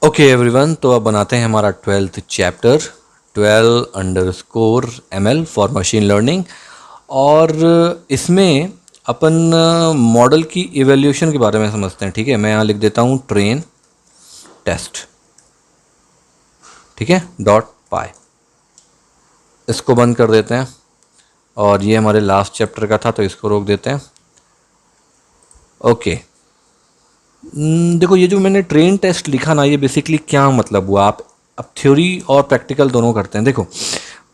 Okay everyone, तो अब बनाते हैं हमारा 12th chapter 12_ML for machine learning. और इसमें अपन मॉडल की इवैल्यूएशन के बारे में समझते हैं। ठीक है, मैं यहाँ लिख देता हूँ ट्रेन टेस्ट। ठीक है, .py इसको बंद कर देते हैं। और ये हमारे लास्ट चैप्टर का था तो इसको रोक देते हैं। ओके, देखो ये जो मैंने ट्रेन टेस्ट लिखा ना, ये बेसिकली क्या मतलब हुआ। आप अब थ्योरी और प्रैक्टिकल दोनों करते हैं। देखो,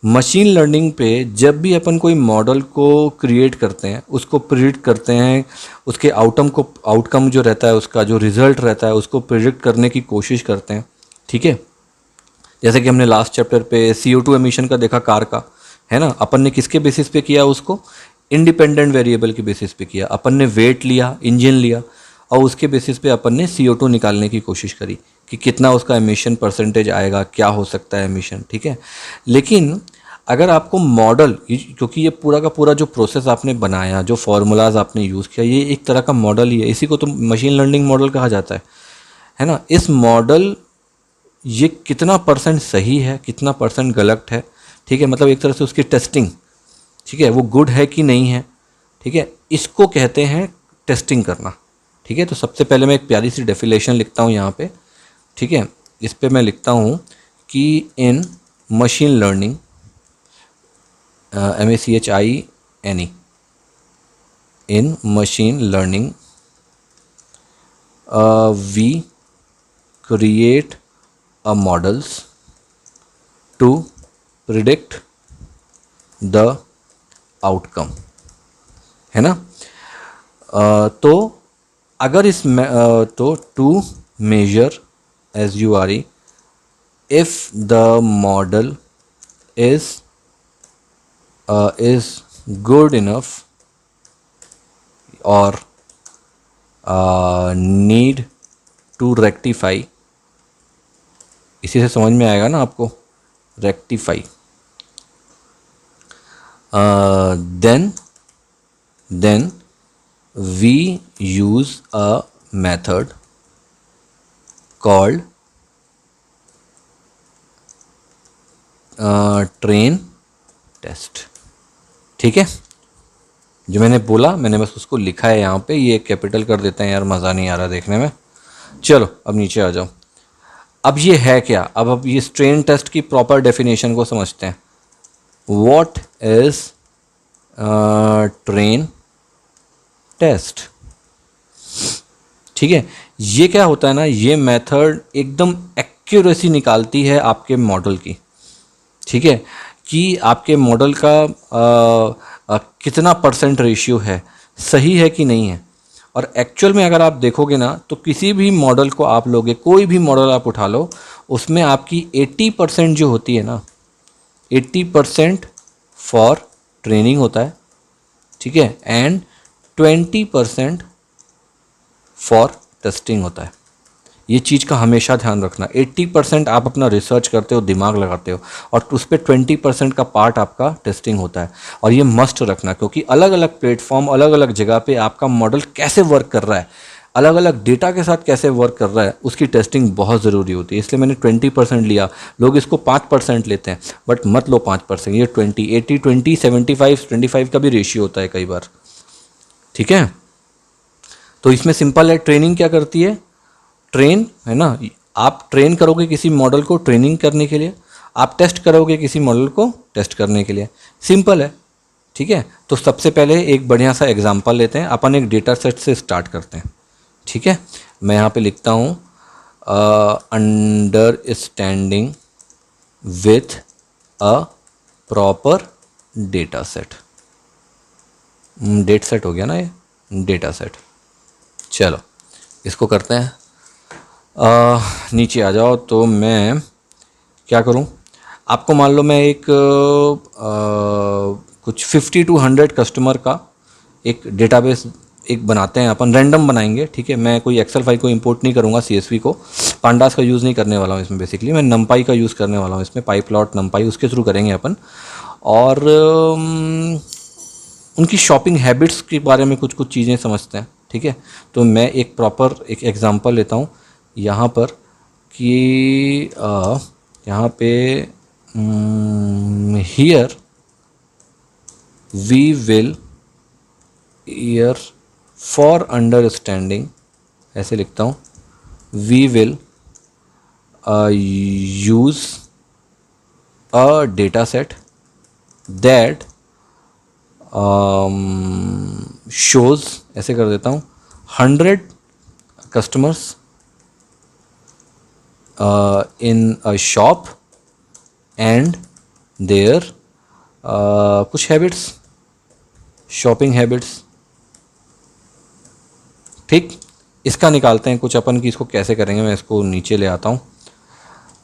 मशीन लर्निंग पे जब भी अपन कोई मॉडल को क्रिएट करते हैं, उसको प्रिडिक्ट करते हैं, उसके आउटकम जो रहता है, उसका जो रिजल्ट रहता है, उसको प्रिडिक्ट करने की कोशिश करते हैं। ठीक है, जैसे कि हमने लास्ट चैप्टर पे CO2 एमिशन का देखा कार का, है ना। अपन ने किसके बेसिस पे किया उसको? इंडिपेंडेंट वेरिएबल के बेसिस पे किया। अपन ने वेट लिया, इंजन लिया, और उसके बेसिस पे अपन ने CO2 निकालने की कोशिश करी कि कितना उसका एमिशन परसेंटेज आएगा, क्या हो सकता है एमिशन। ठीक है, लेकिन अगर आपको मॉडल, क्योंकि ये पूरा का पूरा जो प्रोसेस आपने बनाया, जो फार्मूलाज आपने यूज़ किया, ये एक तरह का मॉडल ही है। इसी को तो मशीन लर्निंग मॉडल कहा जाता है ना। इस मॉडल ये कितना परसेंट सही है, कितना परसेंट गलत है, ठीक है, मतलब एक तरह से उसकी टेस्टिंग, ठीक है, वो गुड है कि नहीं है, ठीक है, इसको कहते हैं टेस्टिंग करना। ठीक है, तो सबसे पहले मैं एक प्यारी सी डेफिनेशन लिखता हूँ यहाँ पे। ठीक है, इस पे मैं लिखता हूँ कि in machine learning, MACHINE, in machine learning we create a models to predict the outcome, है ना। तो अगर तो to measure SURE if the model is good enough or need to rectify, इसी से समझ में आएगा ना आपको, rectify, then we use a method called train test। ठीक है, जो मैंने बोला मैंने बस उसको लिखा है यहाँ पे। ये कैपिटल कर देते हैं यार, मज़ा नहीं आ रहा देखने में। चलो अब नीचे आ जाओ। अब ये है क्या? अब ये ट्रेन टेस्ट की प्रॉपर डेफिनेशन को समझते हैं। What is train test? ठीक है, ये क्या होता है ना, ये मेथड एकदम एक्यूरेसी निकालती है आपके मॉडल की। ठीक है, कि आपके मॉडल का कितना परसेंट रेशियो है, सही है कि नहीं है। और एक्चुअल में अगर आप देखोगे ना, तो किसी भी मॉडल को आप लोगे, कोई भी मॉडल आप उठा लो, उसमें आपकी 80% जो होती है ना, 80% फॉर ट्रेनिंग होता है। ठीक है, एंड 20% फॉर टेस्टिंग होता है। ये चीज़ का हमेशा ध्यान रखना। 80% आप अपना रिसर्च करते हो, दिमाग लगाते हो, और उस पर 20% का पार्ट आपका टेस्टिंग होता है। और ये मस्ट रखना, क्योंकि अलग अलग प्लेटफॉर्म, अलग अलग जगह पे आपका मॉडल कैसे वर्क कर रहा है, अलग अलग डेटा के साथ कैसे वर्क कर रहा है, उसकी टेस्टिंग बहुत ज़रूरी होती है। इसलिए मैंने 20% लिया। लोग इसको 5% लेते हैं, बट मत लो 5%, ये 20, 80, 20, 75, 25 का भी रेशियो होता है कई बार। ठीक है, तो इसमें सिंपल है। ट्रेनिंग क्या करती है? ट्रेन, है ना, आप ट्रेन करोगे किसी मॉडल को ट्रेनिंग करने के लिए, आप टेस्ट करोगे किसी मॉडल को टेस्ट करने के लिए। सिंपल है। ठीक है, तो सबसे पहले एक बढ़िया सा एग्जांपल लेते हैं। अपन एक डेटा सेट से स्टार्ट करते हैं। ठीक है, मैं यहाँ पे लिखता हूँ understanding with a proper data set. Data set हो गया ना, ये डेटा सेट। चलो इसको करते हैं। नीचे आ जाओ। तो मैं क्या करूं, आपको मान लो मैं एक कुछ 50 to 100 कस्टमर का एक डेटाबेस एक बनाते हैं। अपन रैंडम बनाएंगे। ठीक है, मैं कोई एक्सेल फाइल को इंपोर्ट नहीं करूँगा, CSV को, पांडास का यूज़ नहीं करने वाला हूँ इसमें। बेसिकली मैं नमपाई का यूज़ करने वाला हूँ इसमें, पाईप्लॉट, नमपाई, उसके थ्रू करेंगे अपन। और उनकी शॉपिंग हैबिट्स के बारे में कुछ कुछ चीज़ें समझते हैं। ठीक है, तो मैं एक प्रॉपर एक एग्जांपल लेता हूँ यहाँ पर कि यहाँ पे here we will year for understanding, ऐसे लिखता हूँ, we will use a data set that shows, ऐसे कर देता हूँ, 100 customers in a shop and their कुछ हैबिट्स, शॉपिंग हैबिट्स। ठीक, इसका निकालते हैं कुछ अपन की, इसको कैसे करेंगे, मैं इसको नीचे ले आता हूँ।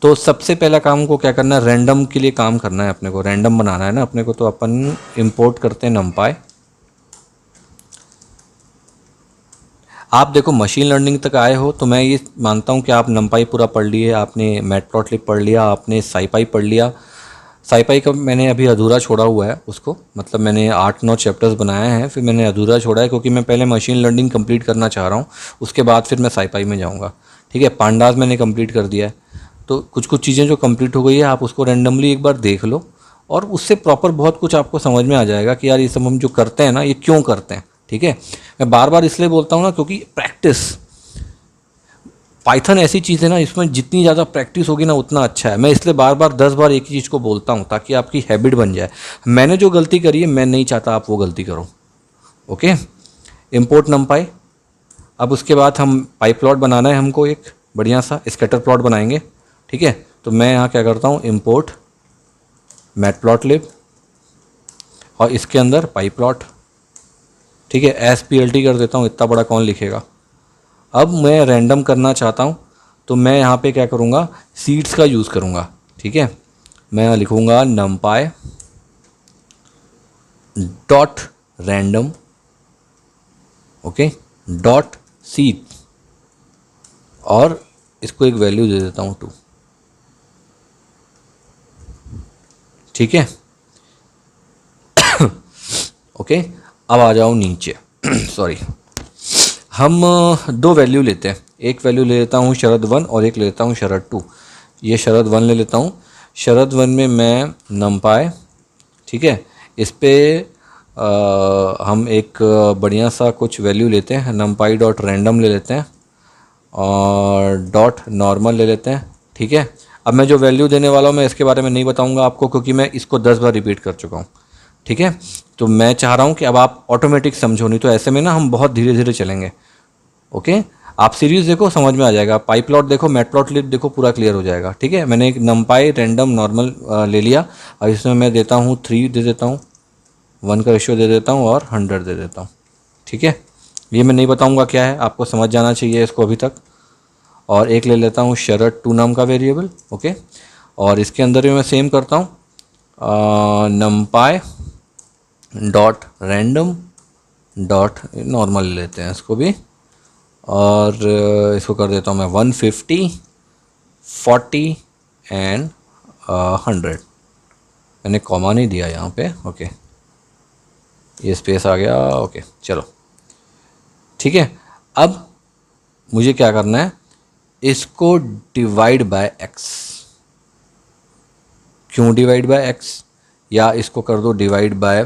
तो सबसे पहला काम को क्या करना है, रैंडम के लिए काम करना है अपने को, रैंडम बनाना है ना अपने को, तो अपन इंपोर्ट करते हैं numpy। आप देखो मशीन लर्निंग तक आए हो तो मैं ये मानता हूँ कि आप numpy पूरा पढ़ लिए, आपने मैटप्लॉटलिब पढ़ लिया, आपने scipy पढ़ लिया। scipy का मैंने अभी अधूरा छोड़ा हुआ है उसको, मतलब मैंने 8-9 चैप्टर्स बनाए हैं, फिर मैंने अधूरा छोड़ा है क्योंकि मैं पहले मशीन लर्निंग कंप्लीट करना चाह रहा हूँ, उसके बाद फिर मैं scipy में जाऊँगा। ठीक है, पांडास मैंने कंप्लीट कर दिया है। तो कुछ कुछ चीज़ें जो कंप्लीट हो गई है आप उसको रैंडमली एक बार देख लो, और उससे प्रॉपर बहुत कुछ आपको समझ में आ जाएगा कि यार ये सब हम जो करते हैं ना ये क्यों करते हैं। ठीक है, मैं बार बार इसलिए बोलता हूँ ना क्योंकि प्रैक्टिस, पाइथन ऐसी चीज़ है ना, इसमें जितनी ज़्यादा प्रैक्टिस होगी ना उतना अच्छा है। मैं इसलिए बार बार 10 बार एक ही चीज़ को बोलता हूँ ताकि आपकी हैबिट बन जाए। मैंने जो गलती करी है मैं नहीं चाहता आप वो गलती करो। Okay, import नमपाई। अब उसके बाद हम पाई प्लॉट बनाना है हमको, एक बढ़िया सा स्कैटर प्लॉट बनाएंगे। ठीक है, तो मैं यहाँ क्या करता हूँ, इम्पोर्ट मैटप्लॉटलिब और इसके अंदर पाई प्लॉट। ठीक है, SPLT कर देता हूँ, इतना बड़ा कौन लिखेगा। अब मैं रैंडम करना चाहता हूँ तो मैं यहाँ पे क्या करूँगा, सीड्स का यूज़ करूँगा। ठीक है, मैं यहाँ लिखूँगा numpy dot random, okay, dot seed, और इसको एक वैल्यू दे देता हूँ 2। ठीक है, ओके। अब आ जाओ नीचे सॉरी, हम दो वैल्यू लेते हैं, एक वैल्यू ले लेता हूँ शरद 1 और एक ले लेता हूँ शरद 2। ये शरद 1 ले लेता हूँ, शरद 1 में मैं numpy, ठीक है, इस पे हम एक बढ़िया सा कुछ वैल्यू लेते हैं, numpy डॉट रैंडम ले लेते हैं और डॉट नॉर्मल ले लेते हैं। ठीक है, अब मैं जो वैल्यू देने वाला हूँ मैं इसके बारे में नहीं बताऊँगा आपको क्योंकि मैं इसको 10 बार रिपीट कर चुका हूँ। ठीक है, तो मैं चाह रहा हूँ कि अब आप ऑटोमेटिक समझो, नहीं तो ऐसे में ना हम बहुत धीरे धीरे चलेंगे। ओके, आप सीरीज देखो समझ में आ जाएगा, पाई प्लॉट देखो, मैटप्लॉटलिब देखो, पूरा क्लियर हो जाएगा। ठीक है, मैंने एक numpy रैंडम नॉर्मल ले लिया और इसमें मैं देता हूँ 3 दे देता हूँ, 1 का रेशियो दे देता हूँ और 100 दे देता हूँ। ठीक है, ये मैं नहीं बताऊँगा क्या है, आपको समझ जाना चाहिए इसको अभी तक। और एक ले लेता हूँ शरद 2 नाम का वेरिएबल। ओके, और इसके अंदर भी मैं सेम करता हूँ, numpy dot random dot normal ले लेते हैं इसको भी, और इसको कर देता हूँ मैं 150, 40 एंड 100। मैंने कॉमा नहीं दिया यहाँ पे। ओके, ये स्पेस आ गया। ओके, चलो ठीक है। अब मुझे क्या करना है, इसको डिवाइड बाय x। क्यों डिवाइड बाय x, या इसको कर दो डिवाइड बाय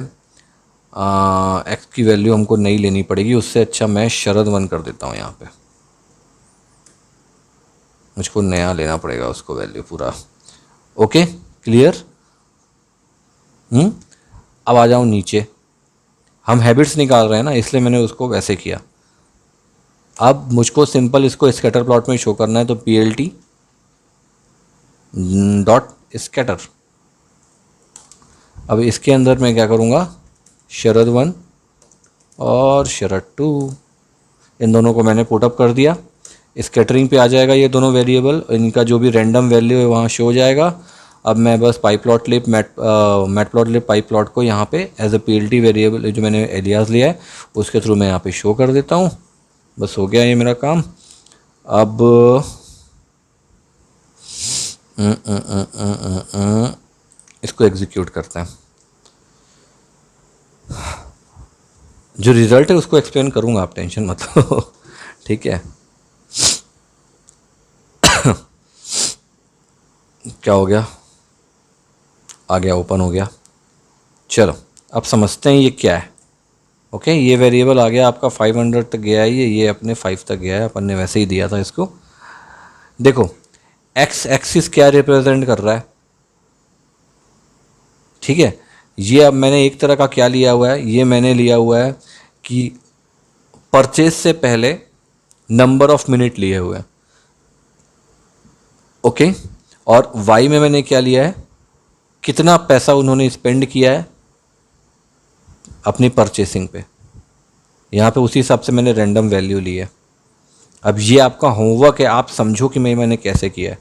x की वैल्यू हमको नहीं लेनी पड़ेगी, उससे अच्छा मैं शरद 1 कर देता हूँ यहाँ पे, मुझको नया लेना पड़ेगा उसको वैल्यू पूरा। Okay, clear. अब आ जाऊँ नीचे, हम हैबिट्स निकाल रहे हैं ना इसलिए मैंने उसको वैसे किया। अब मुझको सिंपल इसको स्कैटर प्लॉट में शो करना है, तो PLT डॉट स्कैटर। अब इसके अंदर मैं क्या करूँगा, शरद 1 और शरद 2, इन दोनों को मैंने पुटअप कर दिया। स्कैटरिंग पे आ जाएगा ये दोनों वेरिएबल, इनका जो भी रैंडम वैल्यू है वहाँ शो हो जाएगा। अब मैं बस पाईप्लॉटलिब मैटप्लॉटलिब पाईप्लॉट को यहाँ पे एज अ PLT वेरिएबल जो मैंने एलियास लिया है उसके थ्रू मैं यहाँ पे शो कर देता हूँ। बस हो गया ये मेरा काम। अब इसको एग्जीक्यूट करते हैं, जो रिज़ल्ट है उसको एक्सप्लेन करूँगा, आप टेंशन मत लो ठीक है। क्या हो गया, आ गया, ओपन हो गया। चलो अब समझते हैं ये क्या है। ओके, ये वेरिएबल आ गया आपका 500 तक गया है, ये अपने 5 तक गया है, अपन ने वैसे ही दिया था इसको। देखो एक्स एक्सिस क्या रिप्रेजेंट कर रहा है, ठीक है। ये अब मैंने एक तरह का क्या लिया हुआ है, ये मैंने लिया हुआ है कि परचेज से पहले नंबर ऑफ मिनट लिए हुए हैं। ओके, और वाई में मैंने क्या लिया है, कितना पैसा उन्होंने स्पेंड किया है अपनी परचेसिंग पे। यहाँ पे उसी हिसाब से मैंने रैंडम वैल्यू ली है। अब ये आपका होमवर्क है, आप समझो कि मैंने कैसे किया है।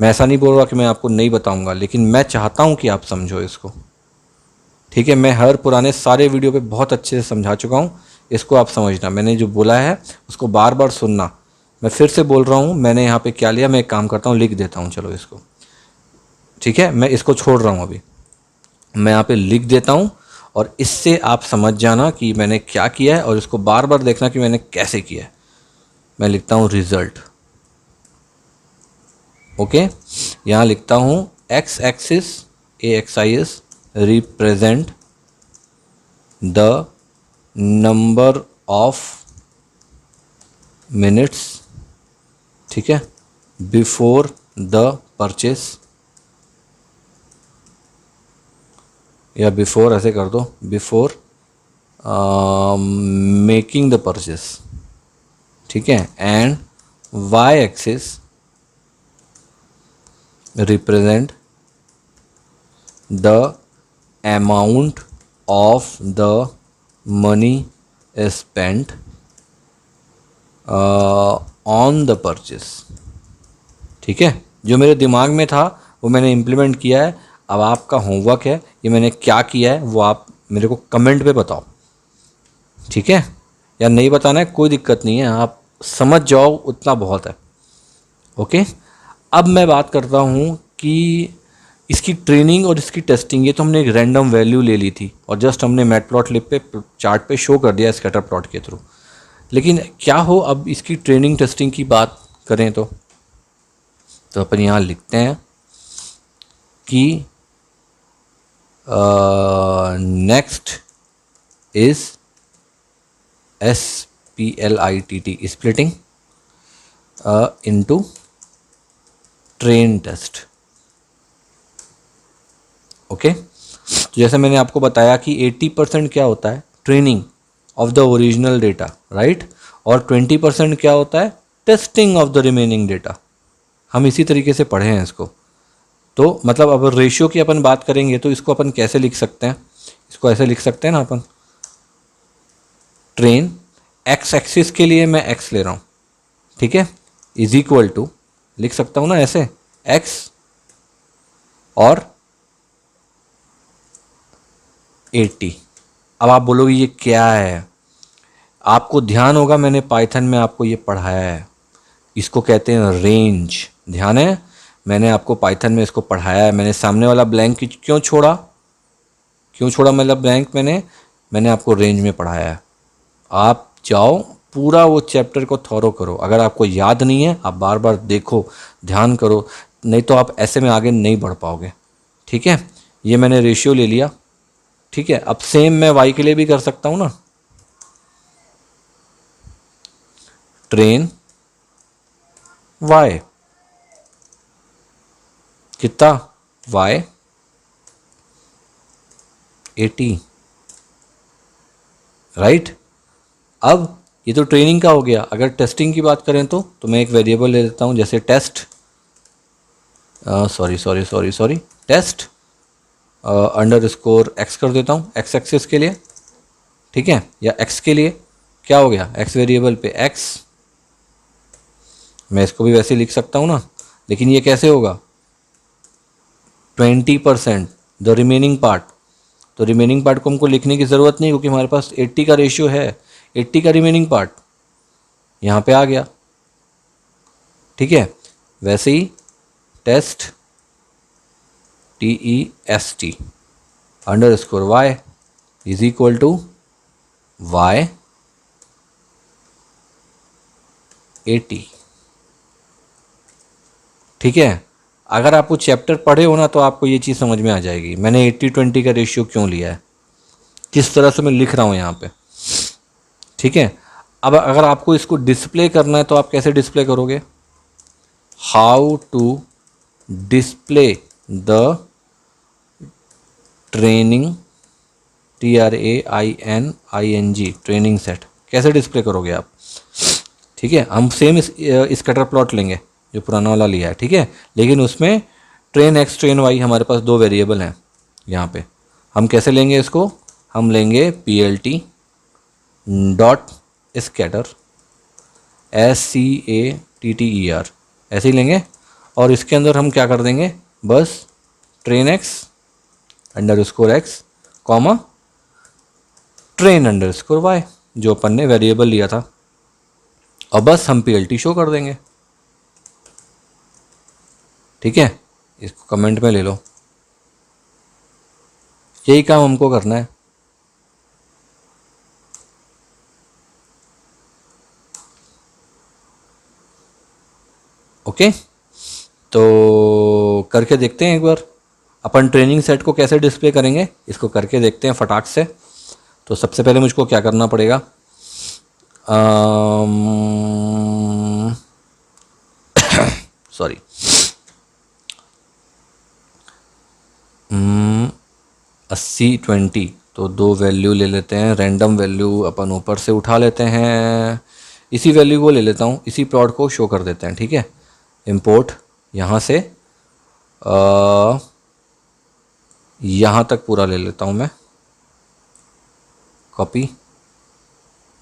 मैं ऐसा नहीं बोल रहा कि मैं आपको नहीं बताऊंगा, लेकिन मैं चाहता हूँ कि आप समझो इसको, ठीक है। मैं हर पुराने सारे वीडियो पे बहुत अच्छे से समझा चुका हूँ, इसको आप समझना। मैंने जो बोला है उसको बार बार सुनना। मैं फिर से बोल रहा हूँ, मैंने यहाँ पे क्या लिया, मैं एक काम करता हूँ, लिख देता हूँ चलो इसको, ठीक है। मैं इसको छोड़ रहा हूँ अभी, मैं यहाँ पे लिख देता हूँ, और इससे आप समझ जाना कि मैंने क्या किया है, और इसको बार बार देखना कि मैंने कैसे किया है। मैं लिखता हूँ रिजल्ट। ओके, यहाँ लिखता हूँ X axis AXIS represent the number of minutes, ठीक है, बिफोर द परचेस, या बिफोर ऐसे कर दो, बिफोर मेकिंग द परचेस, ठीक है। And Y axis represent the amount of the money spent on the purchase, ठीक है। जो मेरे दिमाग में था वो मैंने इम्प्लीमेंट किया है। अब आपका होमवर्क है, ये मैंने क्या किया है वो आप मेरे को कमेंट पे बताओ, ठीक है। या नहीं बताना है कोई दिक्कत नहीं है, आप समझ जाओ उतना बहुत है। ओके, अब मैं बात करता हूँ कि इसकी ट्रेनिंग और इसकी टेस्टिंग, ये तो हमने एक रैंडम वैल्यू ले ली थी और जस्ट हमने मैटप्लॉटलिब पे चार्ट पे शो कर दिया स्कैटर प्लॉट के थ्रू। लेकिन क्या हो, अब इसकी ट्रेनिंग टेस्टिंग की बात करें तो अपन यहाँ लिखते हैं कि next is SPLITT splitting into train test. Okay, तो जैसे मैंने आपको बताया कि 80% क्या होता है, training of the original data, right, और 20% क्या होता है, testing of the remaining data. हम इसी तरीके से पढ़े हैं इसको। तो मतलब अब रेशियो की अपन बात करेंगे तो इसको अपन कैसे लिख सकते हैं, इसको ऐसे लिख सकते हैं ना अपन, ट्रेन एक्स एक्सिस के लिए मैं एक्स ले रहा हूँ, ठीक है, इज इक्वल टू, लिख सकता हूँ ना ऐसे, एक्स और 80। अब आप बोलोगे ये क्या है, आपको ध्यान होगा मैंने पाइथन में आपको ये पढ़ाया है, इसको कहते हैं रेंज। ध्यान है, मैंने आपको पाइथन में इसको पढ़ाया है। मैंने सामने वाला ब्लैंक क्यों छोड़ा, मतलब ब्लैंक मैंने आपको रेंज में पढ़ाया है। आप जाओ पूरा वो चैप्टर को थॉरो करो, अगर आपको याद नहीं है आप बार बार देखो, ध्यान करो, नहीं तो आप ऐसे में आगे नहीं बढ़ पाओगे, ठीक है। ये मैंने रेशियो ले लिया, ठीक है। अब सेम मैं वाई के लिए भी कर सकता हूँ ना, ट्रेन वाई, कितना, वाई 80, राइट। अब ये तो ट्रेनिंग का हो गया। अगर टेस्टिंग की बात करें तो मैं एक वेरिएबल ले लेता हूँ, जैसे test, sorry test underscore X कर देता हूँ, एक्स एक्सिस के लिए, ठीक है, या एक्स के लिए क्या हो गया, एक्स वेरिएबल पे एक्स। मैं इसको भी वैसे लिख सकता हूँ ना, लेकिन ये कैसे होगा, 20% द रिमेनिंग पार्ट। तो रिमेनिंग पार्ट को हमको लिखने की ज़रूरत नहीं, क्योंकि हमारे पास 80 का रेशियो है, 80 का रिमेनिंग पार्ट यहाँ पे आ गया, ठीक है। वैसे ही test TEST underscore Y is equal to Y 80, ठीक है। अगर आप वो चैप्टर पढ़े हो ना तो आपको ये चीज़ समझ में आ जाएगी मैंने 80-20 का रेशियो क्यों लिया है, किस तरह से मैं लिख रहा हूँ यहाँ पे। ठीक है, अब अगर आपको इसको डिस्प्ले करना है तो आप कैसे डिस्प्ले करोगे, how to display the training TRAINING training set, कैसे डिस्प्ले करोगे आप। ठीक है, हम सेम स्कैटर प्लॉट लेंगे जो पुराना वाला लिया है, ठीक है, लेकिन उसमें ट्रेन एक्स ट्रेन वाई हमारे पास दो वेरिएबल हैं यहाँ पे। हम कैसे लेंगे इसको, हम लेंगे PLT डॉट स्कैटर SCATTER, ऐसे ही लेंगे और इसके अंदर हम क्या कर देंगे, बस train X underscore X comma train underscore Y जो अपन ने वेरिएबल लिया था, और बस हम PLT शो कर देंगे। ठीक है, इसको कमेंट में ले लो, यही काम हमको करना है। ओके, तो करके देखते हैं एक बार अपन ट्रेनिंग सेट को कैसे डिस्प्ले करेंगे, इसको करके देखते हैं फटाक से। तो सबसे पहले मुझको क्या करना पड़ेगा, सॉरी 80-20, तो दो वैल्यू ले लेते हैं, रैंडम वैल्यू अपन ऊपर से उठा लेते हैं, इसी वैल्यू को ले लेता हूँ, इसी प्लॉट को शो कर देते हैं। ठीक है, इंपोर्ट यहाँ से यहाँ तक पूरा ले लेता हूँ मैं, कॉपी,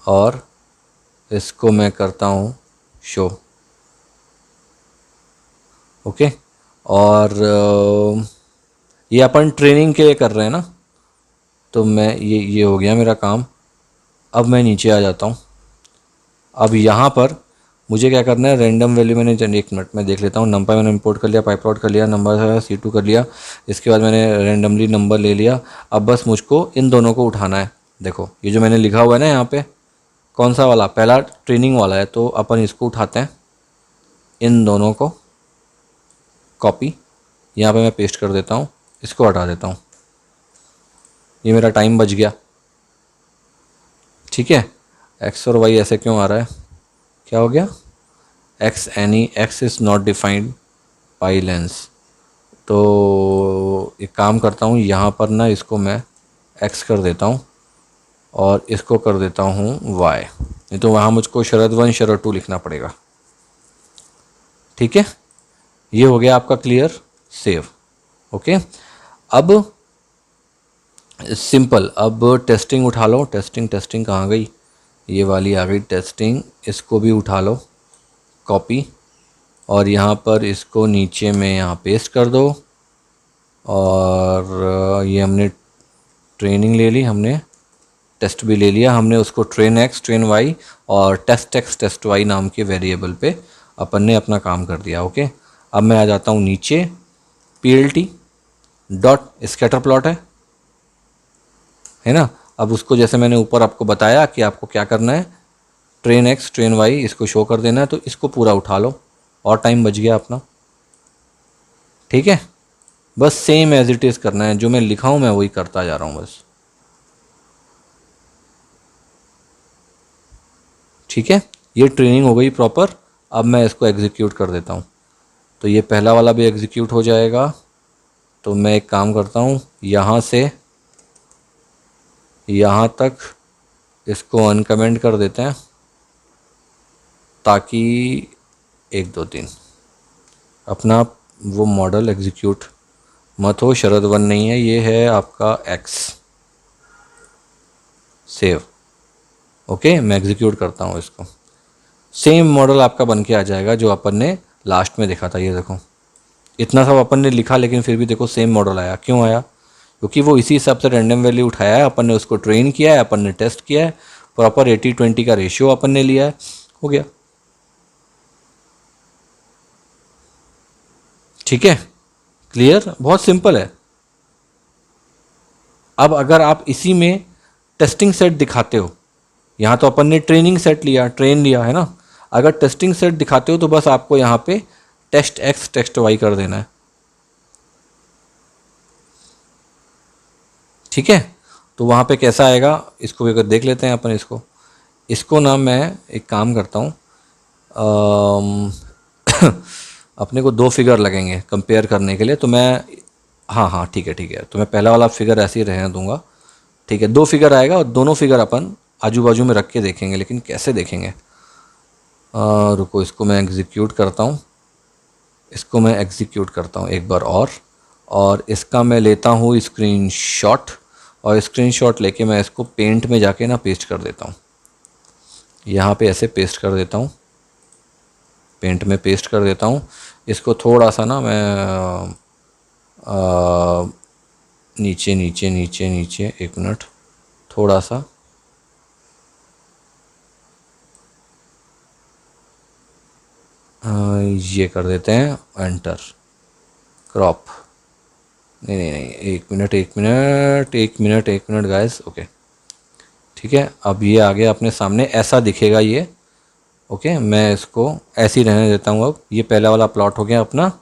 और इसको मैं करता हूँ शो। ओके, और ये अपन ट्रेनिंग के लिए कर रहे हैं ना, तो मैं ये हो गया मेरा काम। अब मैं नीचे आ जाता हूँ, अब यहाँ पर मुझे क्या करना है, रैंडम वैल्यू मैंने एक मिनट में देख लेता हूँ, नंबर मैंने इंपोर्ट कर लिया, पाइपलॉट कर लिया, नंबर C2 कर लिया, इसके बाद मैंने रैंडमली नंबर ले लिया। अब बस मुझको इन दोनों को उठाना है। देखो ये जो मैंने लिखा हुआ है ना यहाँ पे, कौन सा वाला, पहला ट्रेनिंग वाला है, तो अपन इसको उठाते हैं, इन दोनों को कॉपी यहाँ पे मैं पेस्ट कर देता हूँ, इसको हटा देता हूँ, ये मेरा टाइम बच गया। ठीक है, एक्स और वाई ऐसे क्यों आ रहा है, क्या हो गया, x any x is not defined pi lens. तो एक काम करता हूँ, यहाँ पर ना इसको मैं एक्स कर देता हूँ और इसको कर देता हूँ वाई, नहीं तो वहाँ मुझको शरद 1 शरद 2 लिखना पड़ेगा। ठीक है, ये हो गया आपका क्लियर, सेव। ओके, अब सिंपल, अब टेस्टिंग उठा लो, टेस्टिंग कहाँ गई, ये वाली आ गई टेस्टिंग, इसको भी उठा लो कॉपी, और यहाँ पर इसको नीचे में यहाँ पेस्ट कर दो, और ये हमने ट्रेनिंग ले ली, हमने टेस्ट भी ले लिया, हमने उसको ट्रेन एक्स ट्रेन वाई और टेस्ट एक्स टेस्ट वाई नाम के वेरिएबल पे अपन ने अपना काम कर दिया। ओके, अब मैं आ जाता हूँ नीचे, PLT डॉट स्कैटर प्लॉट है ना। अब उसको जैसे मैंने ऊपर आपको बताया कि आपको क्या करना है, ट्रेन एक्स ट्रेन वाई इसको शो कर देना है, तो इसको पूरा उठा लो और टाइम बच गया अपना। ठीक है, बस सेम एज इट इज़ करना है, जो मैं लिखा हूँ मैं वही करता जा रहा हूँ बस। ठीक है, ये ट्रेनिंग हो गई प्रॉपर। अब मैं इसको एग्जीक्यूट कर देता हूँ, तो ये पहला वाला भी एग्जीक्यूट हो जाएगा। तो मैं एक काम करता हूँ, यहाँ से यहाँ तक इसको अनकमेंट कर देते हैं, ताकि 1 2 3 अपना वो मॉडल एग्जीक्यूट मत हो, शरद 1 नहीं है, ये है आपका एक्स। सेव। ओके, मैं एग्जीक्यूट करता हूँ इसको, सेम मॉडल आपका बन के आ जाएगा जो अपन ने लास्ट में देखा था। ये देखो, इतना सब अपन ने लिखा लेकिन फिर भी देखो सेम मॉडल आया। क्यों आया, क्योंकि वो इसी हिसाब से रैंडम वैल्यू उठाया है, अपन ने उसको ट्रेन किया है, अपन ने टेस्ट किया है, प्रॉपर 80-20 का रेशियो अपन ने लिया है, हो गया। ठीक है, क्लियर, बहुत सिंपल है। अब अगर आप इसी में टेस्टिंग सेट दिखाते हो, यहाँ तो अपन ने ट्रेनिंग सेट लिया, ट्रेन लिया है ना, अगर टेस्टिंग सेट दिखाते हो तो बस आपको यहाँ पे टेस्ट एक्स टेस्ट वाई कर देना है, ठीक है, तो वहाँ पे कैसा आएगा इसको भी अगर देख लेते हैं अपन। इसको ना मैं एक काम करता हूँ, अम, अपने को दो फिगर लगेंगे कंपेयर करने के लिए, तो मैं, हाँ हाँ ठीक है ठीक है, तो मैं पहला वाला फिगर ऐसे ही रहने दूंगा। ठीक है, दो फिगर आएगा और दोनों फिगर अपन आजू बाजू में रख के देखेंगे, लेकिन कैसे देखेंगे, रुको इसको मैं एग्जीक्यूट करता हूँ, एक बार और इसका मैं लेता हूँ स्क्रीनशॉट, और स्क्रीनशॉट लेके मैं इसको पेंट में जाके ना पेस्ट कर देता हूँ। यहाँ पे ऐसे पेस्ट कर देता हूँ, पेंट में पेस्ट कर देता हूँ। इसको थोड़ा सा ना मैं नीचे नीचे नीचे नीचे, एक मिनट, थोड़ा सा ये कर देते हैं, एंटर, क्रॉप, नहीं नहीं नहीं, एक मिनट गाइस, ओके ठीक है। अब ये आ गया अपने सामने, ऐसा दिखेगा ये। ओके, मैं इसको ऐसे ही रहने देता हूँ। अब ये पहला वाला प्लॉट हो गया अपना।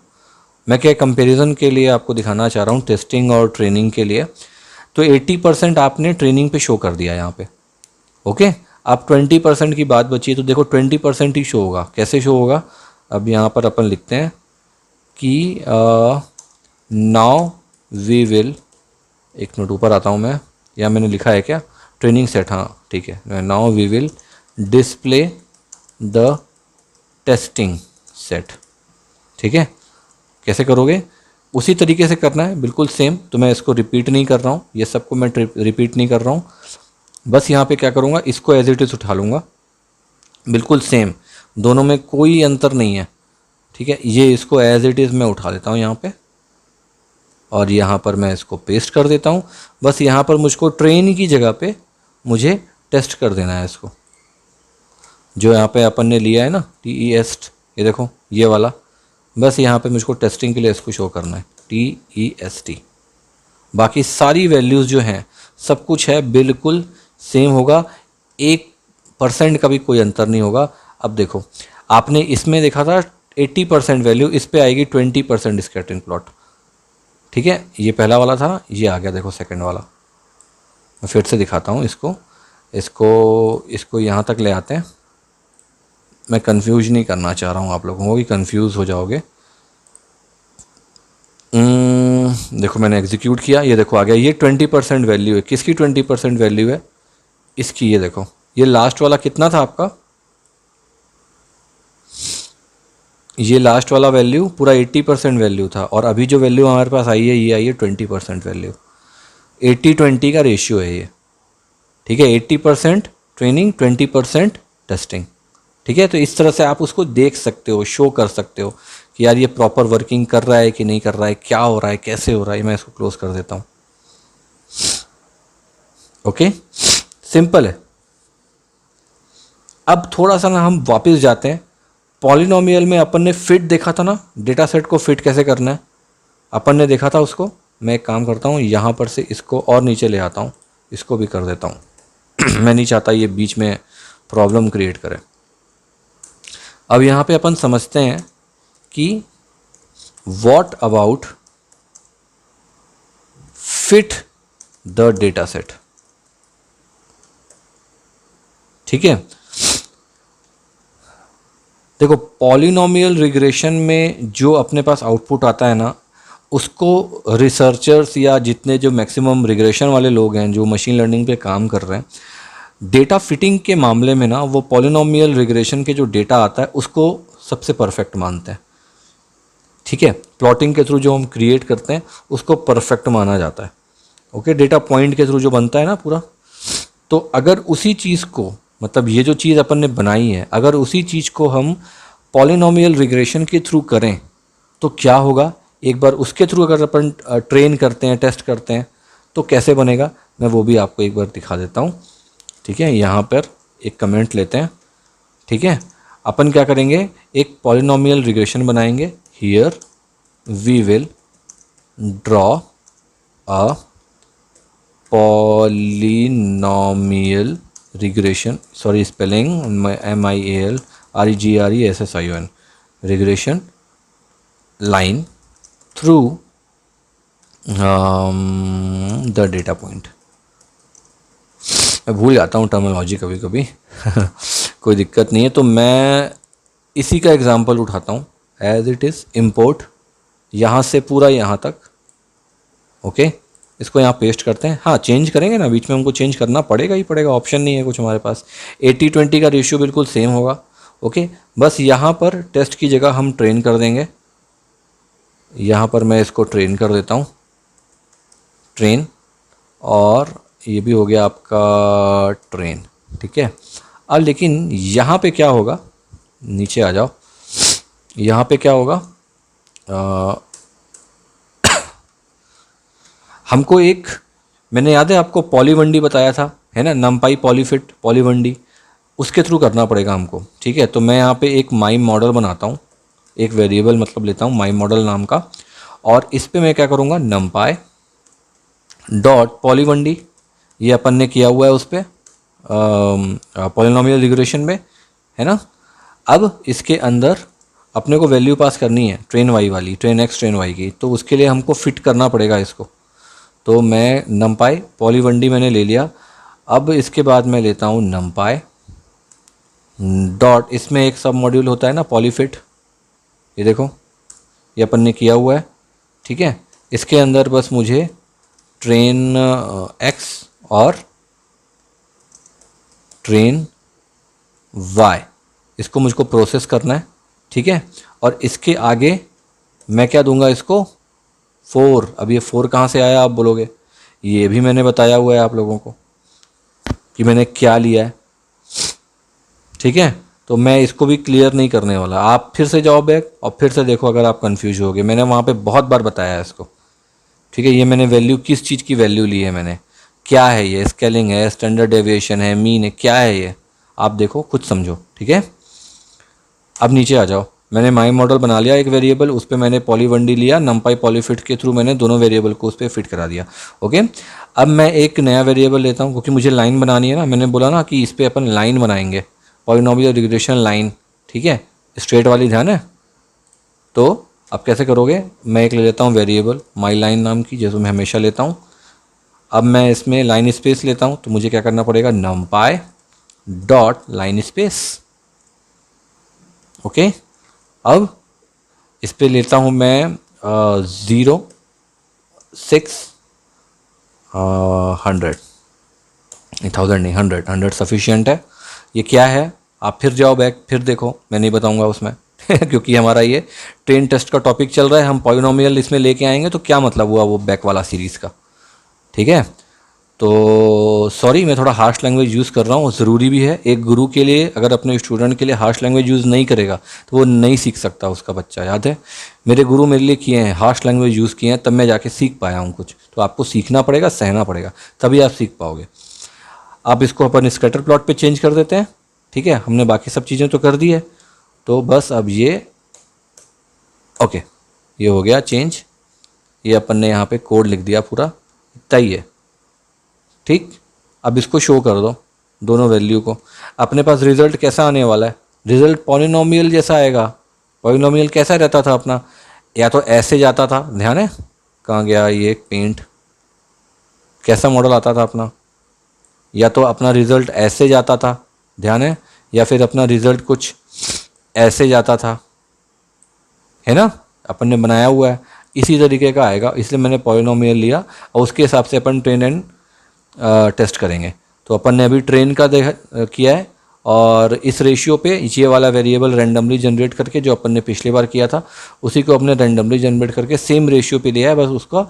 मैं क्या कंपैरिजन के लिए आपको दिखाना चाह रहा हूँ, टेस्टिंग और ट्रेनिंग के लिए। तो 80% आपने ट्रेनिंग पे शो कर दिया यहाँ पे। ओके, अब 20% की बात बची है, तो देखो 20% ही शो होगा। कैसे शो होगा, अब यहाँ पर अपन लिखते हैं कि नाउ वी विल, एक मिनट ऊपर आता हूँ मैं, या मैंने लिखा है क्या, ट्रेनिंग सेट, हाँ ठीक है, now we will display the testing set. ठीक है, कैसे करोगे, उसी तरीके से करना है, बिल्कुल सेम। तो मैं इसको रिपीट नहीं कर रहा हूँ, ये सबको मैं रिपीट नहीं कर रहा हूँ, बस यहाँ पे क्या करूँगा, इसको एज इट इज़ उठा लूँगा, बिल्कुल सेम, दोनों में कोई अंतर नहीं है। ठीक है, ये इसको एज इट इज़ मैं उठा लेता हूँ यहाँ पे, और यहाँ पर मैं इसको पेस्ट कर देता हूँ। बस यहाँ पर मुझको ट्रेन की जगह पे मुझे टेस्ट कर देना है इसको, जो यहाँ पे अपन ने लिया है ना TEST, ये देखो ये वाला, बस यहाँ पे मुझको टेस्टिंग के लिए इसको शो करना है TEST। बाकी सारी वैल्यूज़ जो हैं सब कुछ है बिल्कुल सेम होगा, 1% का भी कोई अंतर नहीं होगा। अब देखो, आपने इसमें देखा था 80% वैल्यू, इस पे आएगी 20% स्कैटरिंग प्लॉट। ठीक है, ये पहला वाला था, ये आ गया देखो सेकंड वाला। मैं फिर से दिखाता हूँ इसको, इसको यहाँ तक ले आते हैं। मैं कंफ्यूज नहीं करना चाह रहा हूँ आप लोगों को, कि कंफ्यूज हो जाओगे। देखो मैंने एग्जीक्यूट किया, ये देखो आ गया, ये 20% वैल्यू है। किसकी 20% वैल्यू है, इसकी। ये देखो, ये लास्ट वाला कितना था आपका, ये लास्ट वाला वैल्यू पूरा 80% वैल्यू था, और अभी जो वैल्यू हमारे पास आई है, ये आई है 20% वैल्यू। 80-20 का रेशियो है ये। ठीक है, 80% ट्रेनिंग, 20% टेस्टिंग। ठीक है, तो इस तरह से आप उसको देख सकते हो, शो कर सकते हो कि यार ये प्रॉपर वर्किंग कर रहा है कि नहीं कर रहा है, क्या हो रहा है, कैसे हो रहा है। मैं इसको क्लोज कर देता हूँ। ओके, सिंपल है। अब थोड़ा सा ना हम वापस जाते हैं, पॉलिनोमियल में अपन ने फिट देखा था ना, डेटा सेट को फिट कैसे करना है अपन ने देखा था उसको। मैं एक काम करता हूँ, यहाँ पर से इसको और नीचे ले आता हूँ, इसको भी कर देता हूँ मैं नहीं चाहता ये बीच में प्रॉब्लम क्रिएट करे। अब यहाँ पे अपन समझते हैं कि what about fit the data set. ठीक है, देखो पॉलिनोमियल रिग्रेशन में जो अपने पास आउटपुट आता है ना, उसको रिसर्चर्स या जितने जो मैक्सिमम रिग्रेशन वाले लोग हैं जो मशीन लर्निंग पे काम कर रहे हैं, डेटा फिटिंग के मामले में ना वो पॉलिनोमियल रिग्रेशन के जो डेटा आता है उसको सबसे परफेक्ट मानते हैं। ठीक है, प्लॉटिंग के थ्रू जो हम क्रिएट करते हैं उसको परफेक्ट माना जाता है। ओके, डेटा पॉइंट के थ्रू जो बनता है ना पूरा, तो अगर उसी चीज़ को, मतलब ये जो चीज़ अपन ने बनाई है, अगर उसी चीज़ को हम पॉलिनोमियल रिग्रेशन के थ्रू करें तो क्या होगा, एक बार उसके थ्रू अगर अपन ट्रेन करते हैं, टेस्ट करते हैं, तो कैसे बनेगा, मैं वो भी आपको एक बार दिखा देता हूँ। ठीक है, यहाँ पर एक कमेंट लेते हैं। ठीक है, अपन क्या करेंगे, एक पॉलिनोमियल रिग्रेशन बनाएंगे। Here we will draw a polynomial regression, sorry spelling, MIALREGRESSION, regression line through the data point, मैं भूल जाता हूँ टर्मिनोलॉजी कभी कभी कोई दिक्कत नहीं है। तो मैं इसी का एग्जांपल उठाता हूँ, एज इट इज़ इम्पोर्ट यहाँ से पूरा यहाँ तक। ओके, इसको यहाँ पेस्ट करते हैं। हाँ, चेंज करेंगे ना, बीच में हमको चेंज करना पड़ेगा ही पड़ेगा, ऑप्शन नहीं है कुछ हमारे पास। 80-20 का रेशियो बिल्कुल सेम होगा। ओके, बस यहाँ पर टेस्ट की जगह हम ट्रेन कर देंगे। यहाँ पर मैं इसको ट्रेन कर देता हूँ, ट्रेन, और ये भी हो गया आपका ट्रेन। ठीक है, अब लेकिन यहाँ पे क्या होगा, नीचे आ जाओ, यहाँ पे क्या होगा, हमको एक, मैंने याद है आपको पॉलीवंडी बताया था, है ना, नमपाई पॉलीफिट पॉलीवंडी, उसके थ्रू करना पड़ेगा हमको। ठीक है, तो मैं यहाँ पे एक माई मॉडल बनाता हूँ, एक वेरिएबल मतलब लेता हूँ माई मॉडल नाम का, और इस पे मैं क्या करूँगा, नमपाई डॉट पॉलीवंडी, ये अपन ने किया हुआ है उस पर पॉलिनोमियल रिग्रेशन में, है ना। अब इसके अंदर अपने को वैल्यू पास करनी है ट्रेन वाई वाली, ट्रेन एक्स ट्रेन वाई की, तो उसके लिए हमको फिट करना पड़ेगा इसको। तो मैं नमपाई पॉलीवंडी मैंने ले लिया। अब इसके बाद मैं लेता हूँ नमपाई डॉट, इसमें एक सब मॉड्यूल होता है ना पॉलीफिट, ये देखो, ये अपन ने किया हुआ है। ठीक है, इसके अंदर बस मुझे ट्रेन एक्स और ट्रेन वाई, इसको मुझको प्रोसेस करना है। ठीक है, और इसके आगे मैं क्या दूंगा इसको, 4। अब ये 4 कहाँ से आया आप बोलोगे, ये भी मैंने बताया हुआ है आप लोगों को कि मैंने क्या लिया है। ठीक है, तो मैं इसको भी क्लियर नहीं करने वाला, आप फिर से जाओ बैक और फिर से देखो अगर आप कंफ्यूज हो गए, मैंने वहाँ पे बहुत बार बताया है इसको। ठीक है, ये मैंने वैल्यू किस चीज़ की वैल्यू ली है, मैंने क्या है, ये स्केलिंग है, स्टैंडर्ड डेविएशन है, मीन है, क्या है ये, आप देखो खुद समझो। ठीक है, अब नीचे आ जाओ, मैंने माई मॉडल बना लिया एक वेरिएबल, उस पर मैंने पॉलीवंडी लिया, नमपाई पॉलीफिट के थ्रू मैंने दोनों वेरिएबल को उस पर फिट करा दिया। ओके, अब मैं एक नया वेरिएबल लेता हूँ, क्योंकि मुझे लाइन बनानी है ना, मैंने बोला ना कि इस पर अपन लाइन बनाएंगे, पॉलिनोमियल रिग्रेशन लाइन। ठीक है, स्ट्रेट वाली, ध्यान है। तो अब कैसे करोगे, मैं एक ले लेता हूँ वेरिएबल माई लाइन नाम की, जैसे मैं हमेशा लेता हूँ। अब मैं इसमें लाइन स्पेस लेता हूँ, तो मुझे क्या करना पड़ेगा, नमपाई डॉट लाइन स्पेस। ओके, अब इस पे लेता हूँ मैं 0 6 100, 1000 नहीं, 100 सफिशियंट है। ये क्या है, आप फिर जाओ बैक, फिर देखो, मैं नहीं बताऊंगा उसमें क्योंकि हमारा ये ट्रेन टेस्ट का टॉपिक चल रहा है, हम पॉलिनोमियल इसमें लेके आएंगे तो क्या मतलब हुआ वो बैक वाला सीरीज़ का। ठीक है, तो सॉरी मैं थोड़ा हार्श लैंग्वेज यूज़ कर रहा हूँ, ज़रूरी भी है। एक गुरु के लिए अगर अपने स्टूडेंट के लिए हार्श लैंग्वेज यूज़ नहीं करेगा तो वो नहीं सीख सकता उसका बच्चा, याद है। मेरे गुरु मेरे लिए किए हैं, हार्श लैंग्वेज यूज़ किए हैं, तब मैं जाके सीख पाया हूँ कुछ। तो आपको सीखना पड़ेगा, सहना पड़ेगा, तभी आप सीख पाओगे। अब इसको अपन स्कैटर प्लॉट पे चेंज कर देते हैं। ठीक है, हमने बाकी सब चीज़ें तो कर दी है, तो बस अब ये ओके, ये हो गया चेंज, ये अपन ने यहाँ पे कोड लिख दिया पूरा, इतना ही है। ठीक, अब इसको शो कर दो दोनों वैल्यू को। अपने पास रिजल्ट कैसा आने वाला है, रिजल्ट पॉलिनोमियल जैसा आएगा। पॉलिनोमियल कैसा रहता था अपना, या तो ऐसे जाता था, ध्यान है, कहाँ गया ये पेंट, कैसा मॉडल आता था अपना, या तो अपना रिजल्ट ऐसे जाता था, ध्यान है, या फिर अपना रिजल्ट कुछ ऐसे जाता था, है ना, अपन ने बनाया हुआ है, इसी तरीके का आएगा, इसलिए मैंने पॉलिनोमियल लिया और उसके हिसाब से अपन ट्रेन एंड टेस्ट करेंगे। तो अपन ने अभी ट्रेन का किया है, और इस रेशियो पे ये वाला वेरिएबल रैंडमली जनरेट करके, जो अपन ने पिछली बार किया था उसी को अपने रैंडमली जनरेट करके सेम रेशियो पे दिया है, बस उसका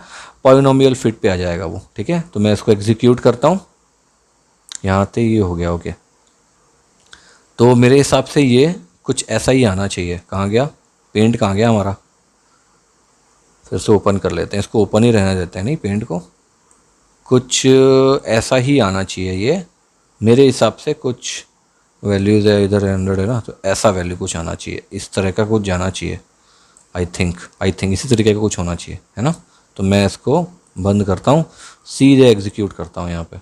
पॉलिनोमियल फिट पे आ जाएगा वो। ठीक है, तो मैं इसको एग्जीक्यूट करता हूँ, यहाँ पे ये हो गया। ओके, तो मेरे हिसाब से ये कुछ ऐसा ही आना चाहिए। कहाँ गया पेंट, कहाँ गया हमारा, फिर से ओपन कर लेते हैं, इसको ओपन ही रहने देते हैं, नहीं पेंट को, कुछ ऐसा ही आना चाहिए ये मेरे हिसाब से। कुछ वैल्यूज़ है इधर 100 है ना, तो ऐसा वैल्यू कुछ आना चाहिए, इस तरह का कुछ जाना चाहिए। आई थिंक इसी तरीके का कुछ होना चाहिए, है ना। तो मैं इसको बंद करता हूँ, सीधे एग्जीक्यूट करता हूँ यहाँ पे।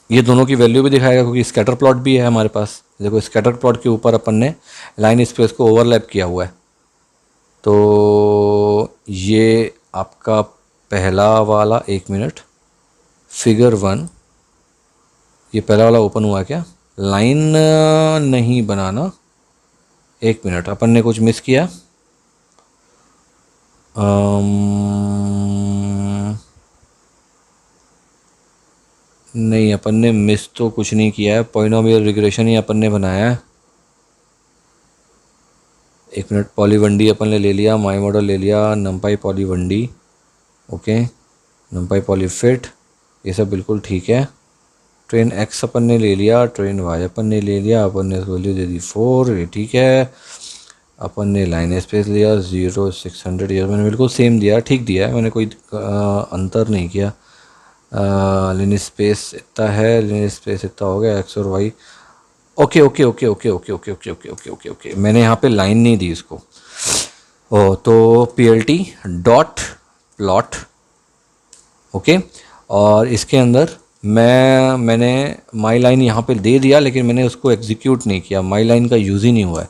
ये दोनों की वैल्यू भी दिखाएगा क्योंकि स्कैटर प्लॉट भी है हमारे पास। देखो स्कैटर प्लॉट के ऊपर अपन ने लाइन स्पेस को ओवरलैप किया हुआ है। तो ये आपका पहला वाला, 1 मिनट, फिगर 1, ये पहला वाला ओपन हुआ क्या? लाइन नहीं बनाना, 1 मिनट, अपन ने कुछ मिस किया। नहीं, अपन ने मिस तो कुछ नहीं किया है, पॉलिनोमियल रिग्रेशन ही अपन ने बनाया है। 1 मिनट, पॉली 1D अपन ने ले लिया, माई मॉडल ले लिया, नमपाई poly 1D, okay, नमपाई poly fit, ये सब बिल्कुल ठीक है। ट्रेन एक्स अपन ने ले लिया, ट्रेन वाई अपन ने ले लिया, अपन ने वैल्यू दे दी 4, ये ठीक है। अपन ने लाइन स्पेस लिया 0 600, ये मैंने बिल्कुल सेम दिया, ठीक दिया है मैंने, कोई अंतर नहीं किया। लाइन स्पेस इतना है, लाइन स्पेस इतना हो गया, एक्स और Y, okay okay okay okay okay okay okay okay okay okay okay, मैंने यहाँ पे लाइन नहीं दी इसको। ओ तो PLT डॉट प्लॉट, ओके, और इसके अंदर मैंने माई लाइन यहाँ पे दे दिया, लेकिन मैंने उसको एग्जीक्यूट नहीं किया, माई लाइन का यूज़ ही नहीं हुआ है।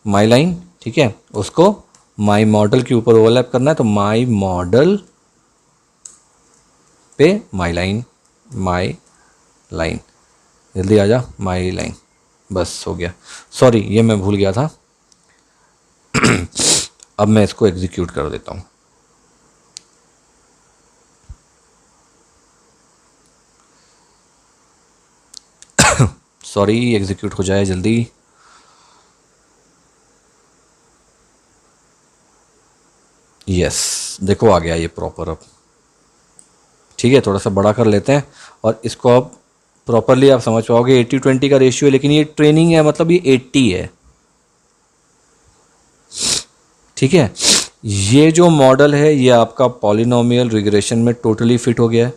माई लाइन, ठीक है, उसको माई मॉडल के ऊपर ओवरलैप करना है, तो माई मॉडल पे माई लाइन, माई लाइन, जल्दी आ जा, माई लाइन, बस हो गया। सॉरी, ये मैं भूल गया था। अब मैं इसको एग्जीक्यूट कर देता हूँ। सॉरी, एग्जीक्यूट हो जाए जल्दी। यस, देखो आ गया ये प्रॉपर अब, ठीक है। थोड़ा सा बड़ा कर लेते हैं और इसको अब प्रॉपरली आप समझ पाओगे। 80-20 का रेशियो है, लेकिन ये ट्रेनिंग है, मतलब ये 80 है, ठीक है। ये जो मॉडल है ये आपका पॉलिनोमियल रिग्रेशन में टोटली फिट हो गया है,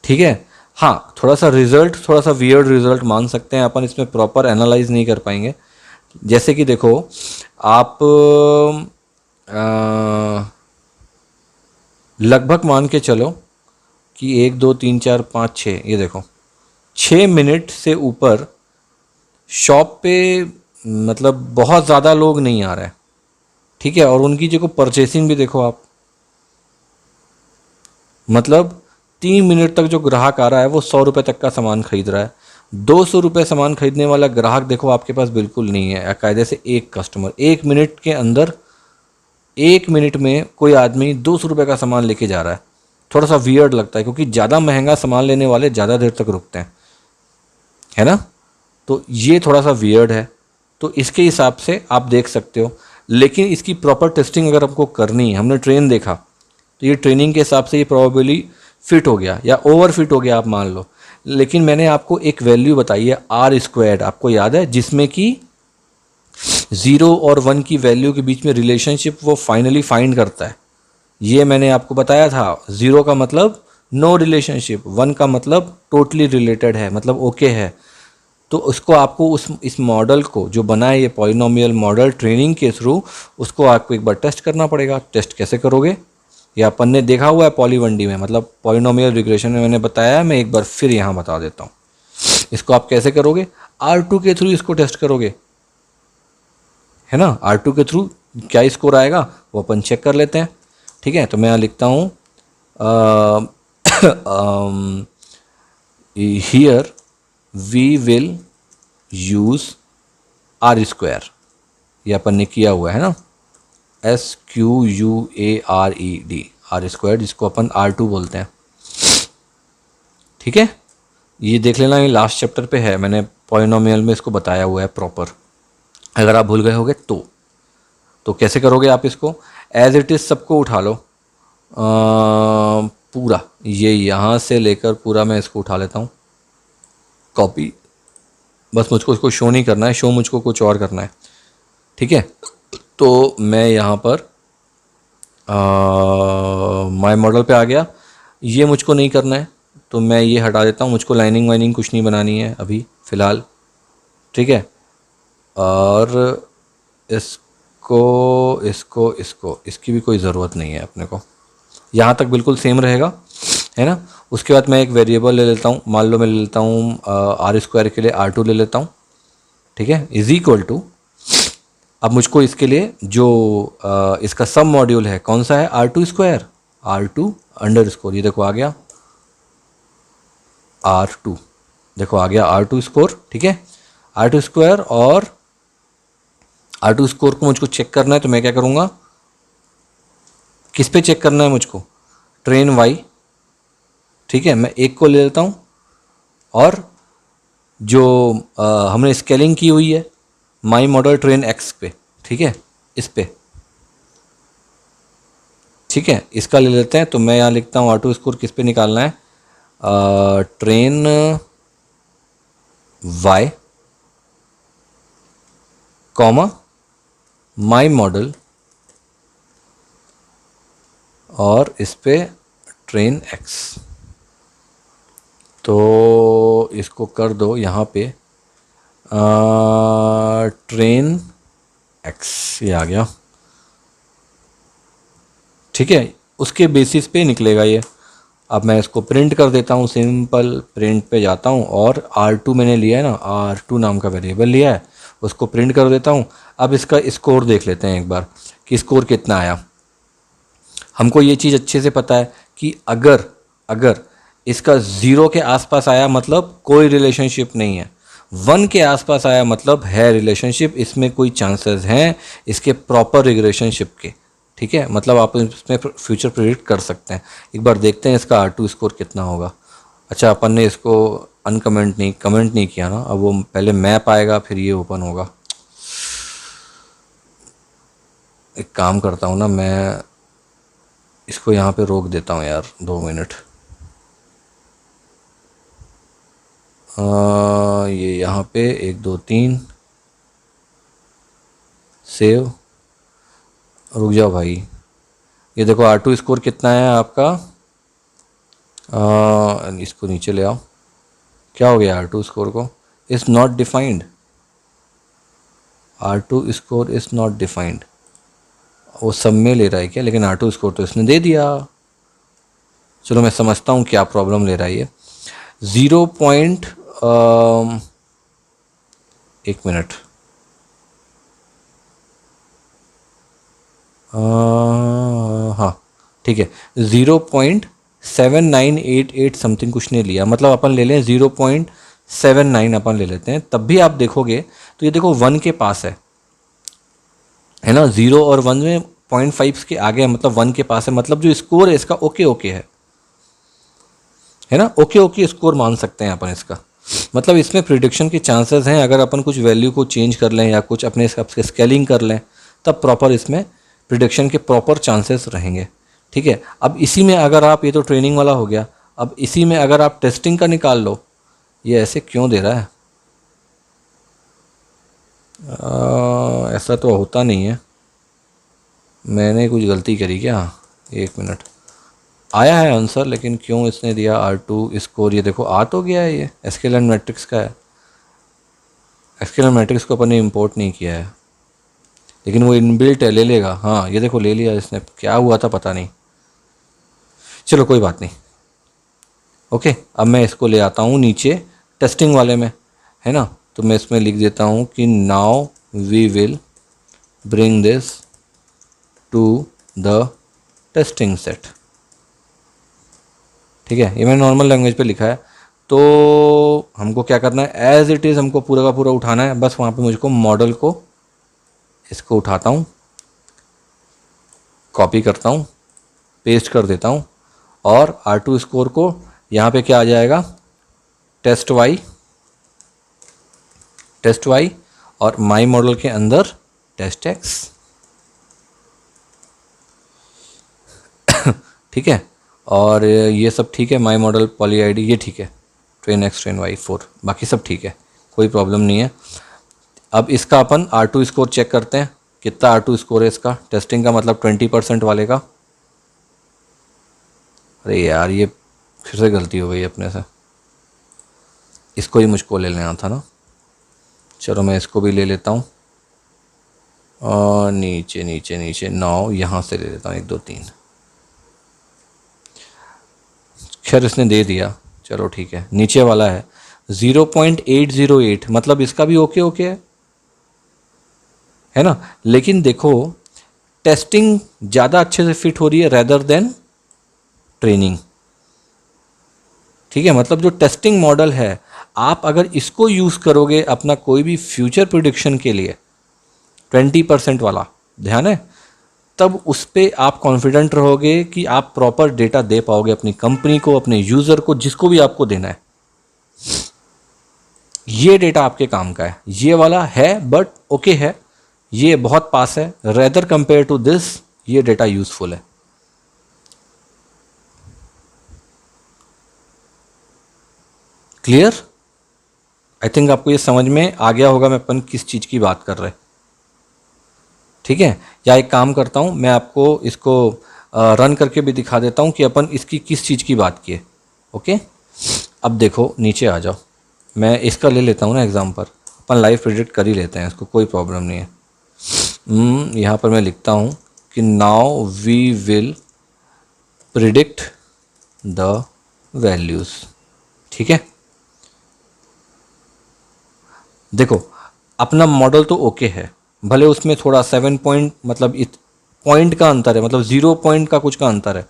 ठीक है। हाँ, थोड़ा सा रिजल्ट, थोड़ा सा वियर्ड रिजल्ट मान सकते हैं अपन, इसमें प्रॉपर एनालाइज नहीं कर पाएंगे। जैसे कि देखो आप लगभग मान के चलो कि 1 2 3 4 5 6, ये देखो 6 मिनट से ऊपर शॉप पे मतलब बहुत ज़्यादा लोग नहीं आ रहे हैं, ठीक है। और उनकी जो परचेसिंग भी देखो आप, मतलब 3 मिनट तक जो ग्राहक आ रहा है वो 100 रुपये तक का सामान खरीद रहा है। 200 रुपये सामान खरीदने वाला ग्राहक देखो आपके पास बिल्कुल नहीं है। कायदे से एक कस्टमर 1 मिनट के अंदर, 1 मिनट में कोई आदमी 200 रुपये का सामान लेके जा रहा है, थोड़ा सा वियर्ड लगता है, क्योंकि ज़्यादा महंगा सामान लेने वाले ज़्यादा देर तक रुकते हैं, है ना। तो ये थोड़ा सा वियर्ड है, तो इसके हिसाब से आप देख सकते हो। लेकिन इसकी प्रॉपर टेस्टिंग अगर हमको करनी है, हमने ट्रेन देखा, तो ये ट्रेनिंग के हिसाब से ये प्रॉबेबली फिट हो गया या ओवर फिट हो गया, आप मान लो। लेकिन मैंने आपको एक वैल्यू बताई है R², आपको याद है, जिसमें कि 0 और 1 की वैल्यू के बीच में रिलेशनशिप वो फाइनली फाइंड करता है। ये मैंने आपको बताया था। 0 का मतलब नो रिलेशनशिप, 1 का मतलब टोटली रिलेटेड है, मतलब ओके है। तो उसको आपको उस इस मॉडल को जो बना है ये पॉलिनोमियल मॉडल ट्रेनिंग के थ्रू, उसको आपको एक बार टेस्ट करना पड़ेगा। टेस्ट कैसे करोगे, ये अपन ने देखा हुआ है पॉली 1D में, मतलब पॉलिनोमियल रिग्रेशन में मैंने बताया है, मैं एक बार फिर यहाँ बता देता हूँ। इसको आप कैसे करोगे, R2 के थ्रू इसको टेस्ट करोगे, है ना। R2 के थ्रू क्या स्कोर आएगा वो अपन चेक कर लेते हैं, ठीक है। तो मैं यहाँ लिखता हूँ here we will use R², ये अपन ने किया हुआ है ना, SQUARED, R², जिसको अपन R2 बोलते हैं, ठीक है। ये देख लेना, ये लास्ट चैप्टर पे है, मैंने पॉलिनोमियल में इसको बताया हुआ है प्रॉपर। अगर आप भूल गए होगे तो कैसे करोगे आप इसको, एज इट इज़ सबको उठा लो, पूरा ये यहाँ से लेकर पूरा मैं इसको उठा लेता हूँ कॉपी, बस मुझको इसको शो नहीं करना है, शो मुझको कुछ और करना है, ठीक है। तो मैं यहाँ पर माय मॉडल पे आ गया, ये मुझको नहीं करना है तो मैं ये हटा देता हूँ, मुझको लाइनिंग वाइनिंग कुछ नहीं बनानी है अभी फ़िलहाल, ठीक है। और इसको इसको इसको इसकी भी कोई ज़रूरत नहीं है अपने को, यहाँ तक बिल्कुल सेम रहेगा। है ना। उसके बाद मैं एक वेरिएबल ले लेता हूँ, मान लो मैं ले लेता हूँ आर स्क्वायर के लिए R2 ले लेता हूँ, ठीक है, इज इक्वल टू, अब मुझको इसके लिए जो इसका सब मॉड्यूल है कौन सा है, R2 square, R2 under score, ये देखो आ गया R2, देखो आ गया R2 स्कोर, ठीक है, R2 स्क्वायर। और R2 स्कोर को मुझको चेक करना है तो मैं क्या करूँगा, किस पे चेक करना है मुझको, ट्रेन वाई, ठीक है, मैं एक को ले लेता हूँ और जो हमने स्केलिंग की हुई है माई मॉडल ट्रेन एक्स पे, ठीक है, इस पे, ठीक है, इसका ले लेते हैं। तो मैं यहाँ लिखता हूँ R2 स्कोर किस पे निकालना है, train Y comma my model और इस पे ट्रेन एक्स। तो इसको कर दो यहाँ पे ट्रेन एक्स, ये आ गया, ठीक है, उसके बेसिस पे निकलेगा ये। अब मैं इसको प्रिंट कर देता हूँ, सिंपल प्रिंट पे जाता हूँ और R2 मैंने लिया है ना, R2 नाम का वेरिएबल लिया है, उसको प्रिंट कर देता हूँ। अब इसका स्कोर देख लेते हैं एक बार कि स्कोर कितना आया। हमको ये चीज़ अच्छे से पता है कि अगर अगर इसका 0 के आसपास आया मतलब कोई रिलेशनशिप नहीं है, 1 के आसपास आया मतलब है रिलेशनशिप, इसमें कोई चांसेस हैं इसके प्रॉपर रिलेशनशिप के, ठीक है, मतलब आप इसमें फ्यूचर प्रेडिक्ट कर सकते हैं। एक बार देखते हैं इसका R2 स्कोर कितना होगा। अच्छा, अपन ने इसको कमेंट नहीं किया ना, अब वो पहले मैप आएगा फिर ये ओपन होगा। एक काम करता हूँ ना, मैं इसको यहाँ पे रोक देता हूँ यार 2 मिनट। ये यहाँ पे 1 2 3 सेव, रुक जाओ भाई, ये देखो R2 स्कोर कितना है आपका, इसको नीचे ले आओ, क्या हो गया R2 स्कोर को, is not defined, R2 score is not defined, वो सब में ले रहा है क्या, लेकिन R2 स्कोर तो इसने दे दिया। चलो मैं समझता हूँ क्या प्रॉब्लम ले रहा है ये। 0 पॉइंट, 1 मिनट, हाँ ठीक है, 0.7988 समथिंग कुछ ने लिया, मतलब अपन ले लें 0.79 अपन ले लेते हैं, तब भी आप देखोगे तो ये देखो 1 के पास है ना, 0 और 1 में 0.5 के आगे है, मतलब 1 के पास है, मतलब जो स्कोर है इसका ओके ओके है ना, ओके ओके स्कोर मान सकते हैं अपन इसका, मतलब इसमें प्रिडिक्शन के चांसेस हैं, अगर अपन कुछ वैल्यू को चेंज कर लें या कुछ अपने हिसाब से स्केलिंग कर लें तब प्रॉपर इसमें प्रिडिक्शन के प्रॉपर चांसेस रहेंगे, ठीक है। अब इसी में अगर आप, ये तो ट्रेनिंग वाला हो गया, अब इसी में अगर आप टेस्टिंग का निकाल लो, ये ऐसे क्यों दे रहा है, ऐसा तो होता नहीं है, मैंने कुछ गलती करी क्या, 1 मिनट, आया है आंसर लेकिन क्यों इसने दिया R2 स्कोर, ये देखो आ तो गया है, ये एसक्यूएल मैट्रिक्स का है, एसक्यूएल मैट्रिक्स को अपन ने इम्पोर्ट नहीं किया है लेकिन वो इनबिल्ट है, ले लेगा, हाँ ये देखो ले लिया इसने, क्या हुआ था पता नहीं, चलो कोई बात नहीं, ओके। अब मैं इसको ले आता हूँ नीचे टेस्टिंग वाले में, है ना, तो मैं इसमें लिख देता हूँ कि now we will bring this to the testing set, ठीक है, ये मैंने नॉर्मल लैंग्वेज पे लिखा है। तो हमको क्या करना है, एज इट इज़ हमको पूरा का पूरा उठाना है, बस वहाँ पे मुझको मॉडल को, इसको उठाता हूँ, कॉपी करता हूँ, पेस्ट कर देता हूँ और R2 स्कोर को यहाँ पे क्या आ जाएगा, टेस्ट वाई, टेस्ट वाई, और माई मॉडल के अंदर टेस्ट एक्स, ठीक है, और ये सब ठीक है, माई मॉडल पॉली आईडी ये ठीक है, ट्रेन एक्स ट्रेन वाई 4, बाकी सब ठीक है, कोई प्रॉब्लम नहीं है। अब इसका अपन R2 स्कोर चेक करते हैं, कितना R2 स्कोर है इसका, टेस्टिंग का मतलब 20% वाले का, अरे यार ये फिर से गलती हो गई अपने से, इसको ही मुझको ले लेना था ना, चलो मैं इसको भी ले लेता हूँ, और नीचे नीचे नीचे 9 यहाँ से ले लेता हूँ, 1 2 3, खैर इसने दे दिया, चलो ठीक है। नीचे वाला है 0.808, मतलब इसका भी ओके ओके है ना। लेकिन देखो टेस्टिंग ज़्यादा अच्छे से फिट हो रही है रेदर देन ट्रेनिंग। ठीक है, मतलब जो टेस्टिंग मॉडल है, आप अगर इसको यूज़ करोगे अपना कोई भी फ्यूचर प्रिडिक्शन के लिए, 20% वाला ध्यान है, तब उस पर आप कॉन्फिडेंट रहोगे कि आप प्रॉपर डेटा दे पाओगे अपनी कंपनी को, अपने यूज़र को, जिसको भी आपको देना है। ये डेटा आपके काम का है। ये वाला है बट ओके है, ये बहुत पास है, रेदर कंपेयर टू दिस ये डेटा यूजफुल है। क्लियर? आई थिंक आपको ये समझ में आ गया होगा मैं अपन किस चीज़ की बात कर रहे हैं। ठीक है, या एक काम करता हूँ, मैं आपको इसको रन करके भी दिखा देता हूँ कि अपन इसकी किस चीज़ की बात किए। ओके, अब देखो नीचे आ जाओ, मैं इसका ले लेता हूँ ना एग्जाम्पल, अपन लाइव प्रेडिक्ट कर ही लेते हैं इसको, कोई प्रॉब्लम नहीं है। यहाँ पर मैं लिखता हूँ कि now we will predict the values. ठीक है, देखो अपना मॉडल तो ओके है, भले उसमें थोड़ा 7 पॉइंट मतलब पॉइंट का अंतर है, मतलब 0 पॉइंट का कुछ का अंतर है।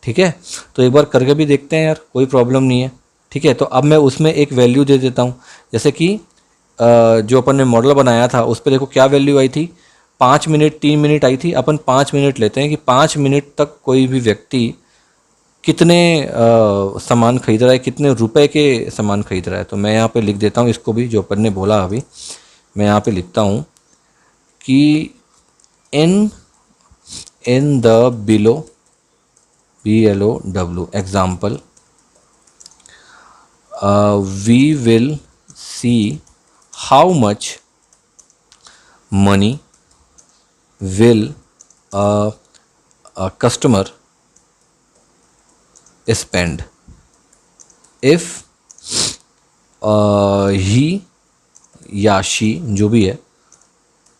ठीक है, तो एक बार करके भी देखते हैं यार, कोई प्रॉब्लम नहीं है। ठीक है, तो अब मैं उसमें एक वैल्यू दे देता हूँ, जैसे कि जो अपन ने मॉडल बनाया था उस पर देखो क्या वैल्यू आई थी, 5 मिनट 3 मिनट आई थी। अपन 5 मिनट लेते हैं कि 5 मिनट तक कोई भी व्यक्ति कितने सामान खरीद रहा है, कितने रुपए के सामान खरीद रहा है। तो मैं यहाँ पे लिख देता हूँ इसको भी, जो अपन ने बोला अभी, मैं यहाँ पे लिखता हूँ कि in the below BLOW example we will see how much money will customer spend if he या शी जो भी है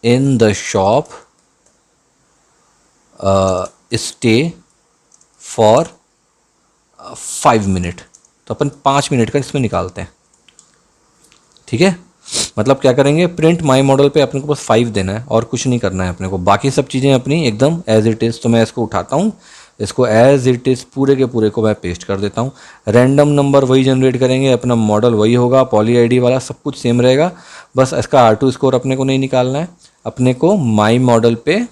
in the shop stay for 5 minute. तो अपन 5 मिनट का इसमें निकालते हैं। ठीक है, मतलब क्या करेंगे, प्रिंट माई मॉडल पे अपने को बस 5 देना है और कुछ नहीं करना है अपने को, बाकी सब चीज़ें अपनी एकदम एज इट इज़। तो मैं इसको उठाता हूँ, इसको एज इट इज़ पूरे के पूरे को मैं पेस्ट कर देता हूँ। रैंडम नंबर वही जनरेट करेंगे, अपना मॉडल वही होगा, पॉली आईडी वाला सब कुछ सेम रहेगा, बस इसका R2 स्कोर अपने को नहीं निकालना है। अपने को माई मॉडल पे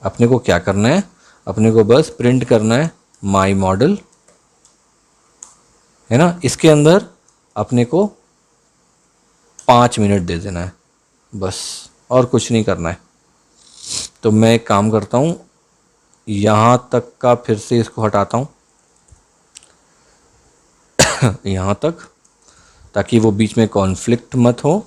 अपने को क्या करना है, अपने को बस प्रिंट करना है माई मॉडल, है ना। इसके अंदर अपने को 5 मिनट दे देना है बस, और कुछ नहीं करना है। तो मैं एक काम करता हूँ, यहाँ तक का फिर से इसको हटाता हूँ यहाँ तक, ताकि वो बीच में कॉन्फ्लिक्ट मत हो।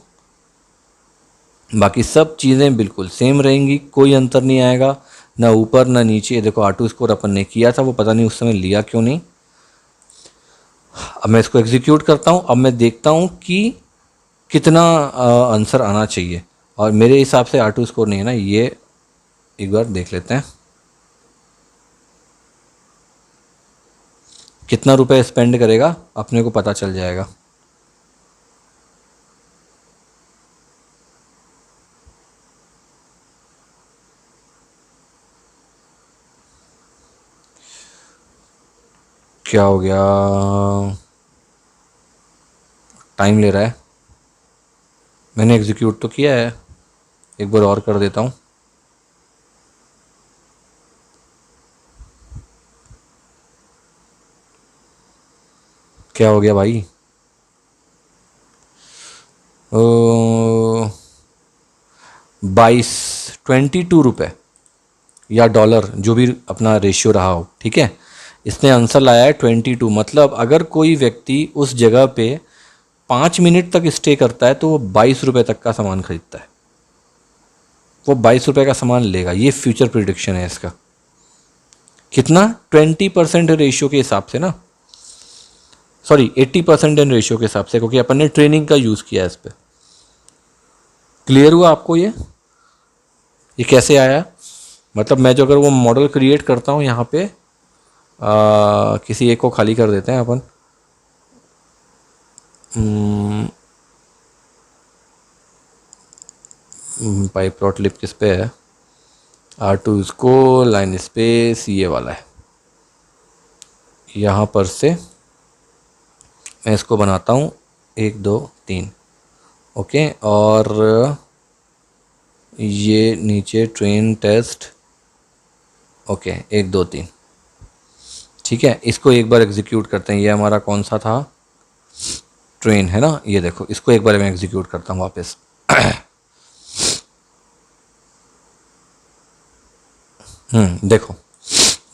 बाकी सब चीज़ें बिल्कुल सेम रहेंगी, कोई अंतर नहीं आएगा, ना ऊपर ना नीचे। देखो R2 स्कोर अपन ने किया था, वो पता नहीं उस समय लिया क्यों नहीं। अब मैं इसको एग्जीक्यूट करता हूँ, अब मैं देखता हूँ कि कितना आंसर आना चाहिए, और मेरे हिसाब से R2 स्कोर नहीं है ना ये, एक बार देख लेते हैं कितना रुपए स्पेंड करेगा, अपने को पता चल जाएगा। क्या हो गया, टाइम ले रहा है। मैंने एग्जीक्यूट तो किया है, एक बार और कर देता हूँ। क्या हो गया भाई, 22 रुपये या डॉलर, जो भी अपना रेशियो रहा हो। ठीक है, इसने आंसर लाया है 22। मतलब अगर कोई व्यक्ति उस जगह पे 5 मिनट तक स्टे करता है तो वो 22 रुपये तक का सामान खरीदता है, वो 22 रुपये का सामान लेगा। ये फ्यूचर प्रिडिक्शन है इसका। कितना, 20% रेशियो के हिसाब से ना, सॉरी 80% इन रेशियो के हिसाब से, क्योंकि अपन ने ट्रेनिंग का यूज़ किया है इस पर। क्लियर हुआ आपको ये कैसे आया? मतलब मैं जो अगर वो मॉडल क्रिएट करता हूँ यहाँ पे, किसी एक को खाली कर देते हैं अपन। पाइप प्लॉट लिप किस पे है? R2 इसको, लाइन स्पेस ये वाला है, यहाँ पर से मैं इसको बनाता हूँ 1 2 3। ओके, और ये नीचे ट्रेन टेस्ट। ओके, 1 2 3, ठीक है। इसको एक बार एग्जीक्यूट करते हैं। ये हमारा कौन सा था? ट्रेन है ना। ये देखो, इसको एक बार मैं एग्जीक्यूट करता हूँ वापस। देखो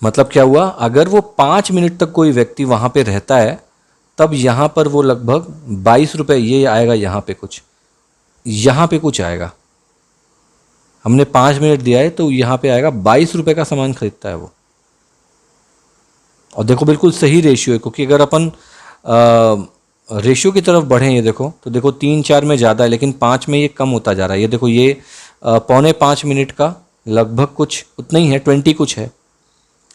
मतलब क्या हुआ, अगर वो 5 मिनट तक कोई व्यक्ति वहाँ पे रहता है तब यहाँ पर वो लगभग 22 रुपये ये आएगा, यहाँ पे कुछ आएगा। हमने 5 मिनट दिया है तो यहाँ पे आएगा 22 रुपये का सामान खरीदता है वो। और देखो बिल्कुल सही रेशियो है, क्योंकि अगर अपन रेशियो की तरफ बढ़ें, ये देखो तो देखो 3 4 में ज़्यादा है, लेकिन 5 में ये कम होता जा रहा है। ये देखो, ये 4.25 मिनट का लगभग कुछ उतना ही है, 20 कुछ है,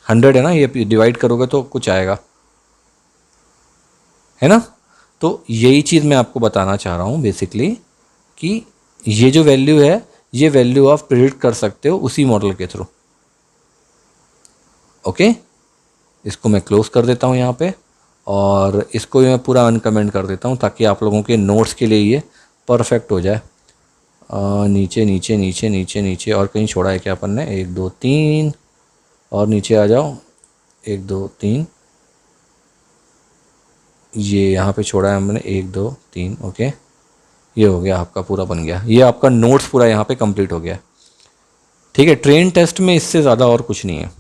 100 है ना, ये डिवाइड करोगे तो कुछ आएगा, है ना। तो यही चीज़ मैं आपको बताना चाह रहा हूँ बेसिकली, कि ये जो वैल्यू है, ये वैल्यू आप प्रिडिक्ट कर सकते हो उसी मॉडल के थ्रू। ओके, इसको मैं क्लोज कर देता हूँ यहाँ पे, और इसको मैं पूरा अनकमेंट कर देता हूँ ताकि आप लोगों के नोट्स के लिए ये परफेक्ट हो जाए। नीचे नीचे नीचे नीचे नीचे और कहीं छोड़ा है क्या अपन ने? 1 2 3, और नीचे आ जाओ, 1 2 3, ये यहाँ पे छोड़ा है हमने 1 2 3। ओके, ये हो गया, आपका पूरा बन गया, ये आपका नोट्स पूरा यहाँ पे कंप्लीट हो गया। ठीक है, ट्रेन टेस्ट में इससे ज़्यादा और कुछ नहीं है।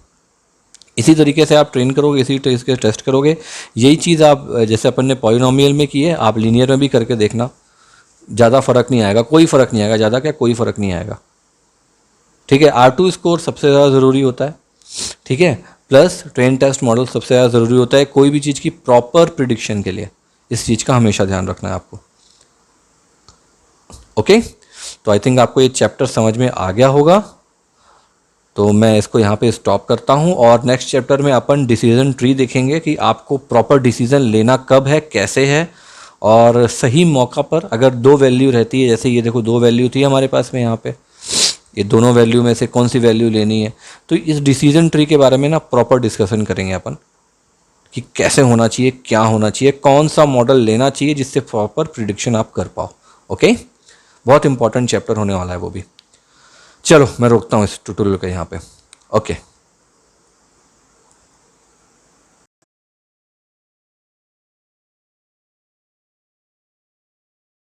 इसी तरीके से आप ट्रेन करोगे, इसी तरीके से टेस्ट करोगे। यही चीज़ आप जैसे अपन ने पॉलिनोमियल में की है, आप लीनियर में भी करके देखना, ज़्यादा फ़र्क नहीं आएगा, कोई फ़र्क नहीं आएगा, ज़्यादा क्या कोई फ़र्क नहीं आएगा। ठीक है, R2 स्कोर सबसे ज़्यादा ज़रूरी होता है, ठीक है, प्लस ट्रेन टेस्ट मॉडल सबसे ज़्यादा ज़रूरी होता है कोई भी चीज़ की प्रॉपर प्रिडिक्शन के लिए। इस चीज़ का हमेशा ध्यान रखना है आपको। ओके, तो आई थिंक आपको ये चैप्टर समझ में आ गया होगा, तो मैं इसको यहाँ पे स्टॉप करता हूँ। और नेक्स्ट चैप्टर में अपन डिसीजन ट्री देखेंगे कि आपको प्रॉपर डिसीजन लेना कब है, कैसे है, और सही मौका पर अगर 2 वैल्यू रहती है, जैसे ये देखो 2 वैल्यू थी हमारे पास में यहाँ पे, ये दोनों वैल्यू में से कौन सी वैल्यू लेनी है, तो इस डिसीजन ट्री के बारे में ना प्रॉपर डिस्कशन करेंगे अपन कि कैसे होना चाहिए, क्या होना चाहिए, कौन सा मॉडल लेना चाहिए जिससे प्रॉपर प्रिडिक्शन आप कर पाओ। ओके, बहुत इंपॉर्टेंट चैप्टर होने वाला है वो भी। चलो मैं रोकता हूँ इस ट्यूटोरियल को यहाँ पे। ओके।